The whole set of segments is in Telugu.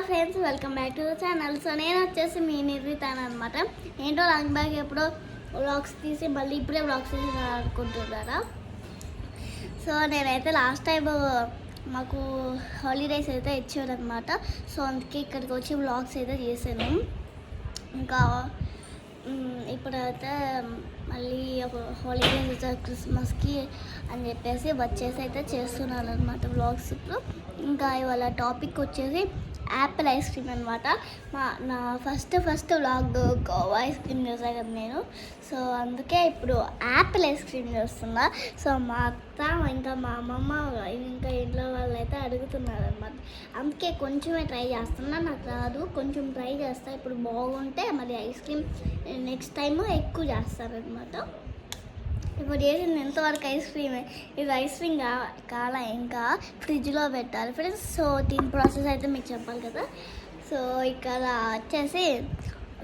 Friends, welcome back to the channel. So నేను వచ్చేసి మీ నిర్వితాను అనమాట. ఏంటో లాంగ్ బ్యాగ్ ఎప్పుడో వ్లాగ్స్ తీసి మళ్ళీ ఇప్పుడే వ్లాగ్స్ తీసి అనుకుంటున్నారా. సో నేనైతే లాస్ట్ టైం మాకు హాలిడేస్ అయితే ఇచ్చారనమాట. సో అందుకే ఇక్కడికి వచ్చి వ్లాగ్స్ అయితే చేశాను. ఇంకా ఇప్పుడైతే మళ్ళీ ఒక హాలిడేస్ వచ్చారు క్రిస్మస్కి అని చెప్పేసి వచ్చేసి అయితే చేస్తున్నాను అనమాట వ్లాగ్స్. ఇప్పుడు ఇంకా ఇవాళ టాపిక్ వచ్చేసి యాపిల్ ఐస్ క్రీమ్ అనమాట. నా first vlog Goa ice cream చేశాను కదా నేను. సో అందుకే ఇప్పుడు యాపిల్ ఐస్ క్రీమ్ చేస్తున్నా. సో మా అత్త ఇంకా మా అమ్మమ్మ ఇంకా ఇంట్లో వాళ్ళు అయితే అడుగుతున్నారు అనమాట. అందుకే కొంచెమే ట్రై చేస్తున్నా, నాకు రాదు, కొంచెం ట్రై చేస్తా. ఇప్పుడు బాగుంటే మరి ఐస్ క్రీమ్ నెక్స్ట్ టైం ఎక్కువ చేస్తారనమాట. ఇప్పుడు చేసింది ఎంతవరకు ఐస్ క్రీమే. ఇది ఐస్ క్రీమ్ కాల ఇంకా ఫ్రిడ్జ్లో పెట్టాలి ఫ్రెండ్స్. సో దీని ప్రాసెస్ అయితే మీకు చెప్పాలి కదా. సో ఇక్కడ వచ్చేసి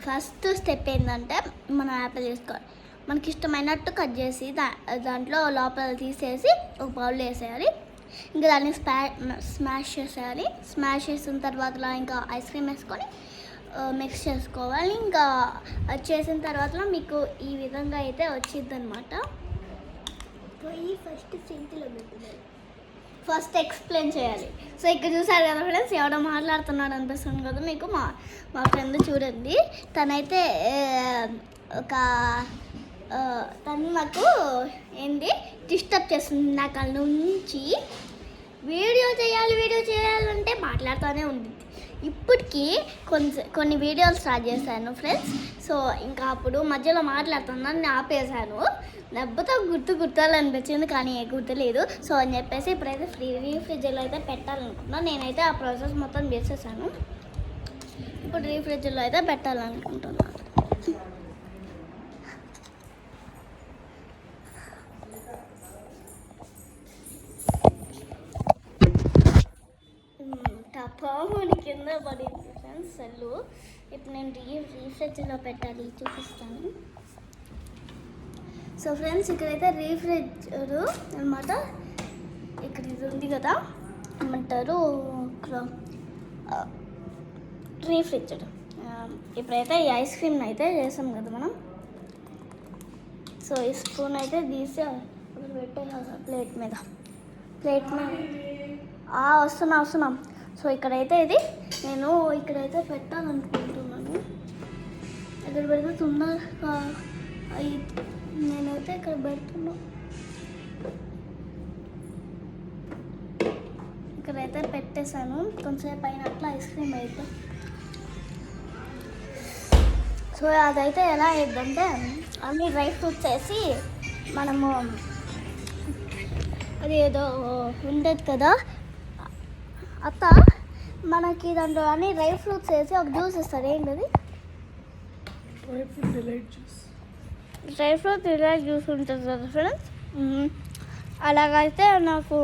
ఫస్ట్ స్టెప్ ఏంటంటే మనం యాపిల్ తీసుకోవాలి. మనకి ఇష్టమైనట్టు కట్ చేసి దాంట్లో లోపల తీసేసి ఒక బౌల్లో వేసేయాలి. ఇంకా దాన్ని స్మాష్ చేసేయాలి. స్మాష్ చేసిన తర్వాత ఇంకా ఐస్ క్రీమ్ వేసుకొని మిక్స్ చేసుకోవాలి. ఇంకా చేసిన తర్వాత మీకు ఈ విధంగా అయితే వచ్చింది అనమాట. ఫస్ట్ ఎక్స్ప్లెయిన్ చేయాలి. సో ఇక్కడ చూసారు కదా ఫ్రెండ్స్, ఎవడో మాట్లాడుతున్నాడు అనిపిస్తుంది కదా మీకు. మా ఫ్రెండ్ చూడండి, తనైతే తను నాకు ఏంటి డిస్టర్బ్ చేస్తుంది. నాకు అక్కడ నుంచి వీడియో చేయాలంటే మాట్లాడుతూనే ఉంది. ఇప్పటికీ కొన్ని వీడియోలు స్టార్ట్ చేశాను ఫ్రెండ్స్. సో ఇంకా అప్పుడు మధ్యలో మాట్లాడుతున్నాను, ఆపేశాను. దెబ్బతో గుర్తాలనిపించింది, కానీ ఏ గుర్తులేదు. సో అని చెప్పేసి ఇప్పుడైతే ఫ్రిడ్జ్లో అయితే పెట్టాలనుకుంటున్నాను. నేనైతే ఆ ప్రాసెస్ మొత్తం చేసేసాను. ఇప్పుడు ఫ్రిడ్జ్లో అయితే పెట్టాలనుకుంటున్నాను. పాముని కింద పడింది ఫ్రెండ్స్ సెల్లు. ఇప్పుడు నేను రీఫ్రిడ్జ్లో పెట్టాలి, చూపిస్తాను. సో ఫ్రెండ్స్, ఇక్కడైతే రీఫ్రిడ్జర్ అనమాట. ఇక్కడ ఇది ఉంది కదా, ఏమంటారు రీఫ్రిడ్జర్. ఇప్పుడైతే ఈ ఐస్ క్రీమ్ అయితే చేసాం కదా మనం. సో ఈ స్పూన్ అయితే తీసి పెట్టేసాను ప్లేట్ మీద. వస్తున్నాం. సో ఇక్కడైతే ఇది నేను ఇక్కడైతే పెట్టాలనుకుంటున్నాను. ఇక్కడ పెడితే తొందరగా నేనైతే ఇక్కడ పెడుతున్నా. ఇక్కడైతే పెట్టేశాను. కొంచెంసేపు అయినట్లు ఐస్ క్రీమ్ అయితే. సో అదైతే ఎలా అయ్యిద్దంటే అన్ని డ్రై ఫ్రూట్స్ వేసి మనము అది ఏదో ఉంటుంది కదా అత్త, మనకి దాంట్లో అన్ని డ్రై ఫ్రూట్స్ వేసి ఒక జ్యూస్ ఇస్తారు. ఏంటది? డ్రై ఫ్రూట్ డిలైట్ జ్యూస్ ఉంటుంది కదా ఫ్రెండ్స్. అలాగైతే నాకు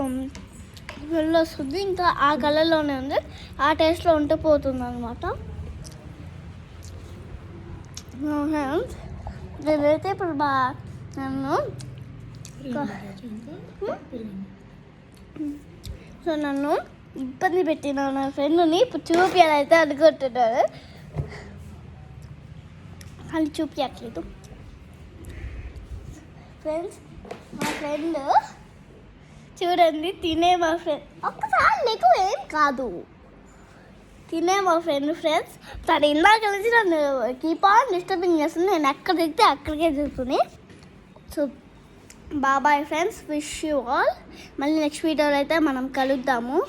స్మెల్ వస్తుంది. ఇంకా ఆ కలర్లోనే ఉంది, ఆ టేస్ట్లో ఉంటే పోతుంది అనమాట. నేనైతే ఇప్పుడు నన్ను ఇబ్బంది పెట్టిన నా ఫ్రెండ్ని ఇప్పుడు చూపించాలైతే అనుకుంటున్నాను, అని చూపించట్లేదు ఫ్రెండ్స్. మా ఫ్రెండ్ చూడండి, మా ఫ్రెండ్ ఒక్కసారి నీకు ఏం కాదు, మా ఫ్రెండ్స్. తను ఇందాక కలిసి నన్ను కీప్ ఆన్ డిస్టర్బింగ్ చేస్తుంది. నేను ఎక్కడ దిగితే అక్కడికే దిగుతుంది. So bye friends, wish you all. మళ్ళీ నెక్స్ట్ వీడియోలో అయితే మనం కలుద్దాము.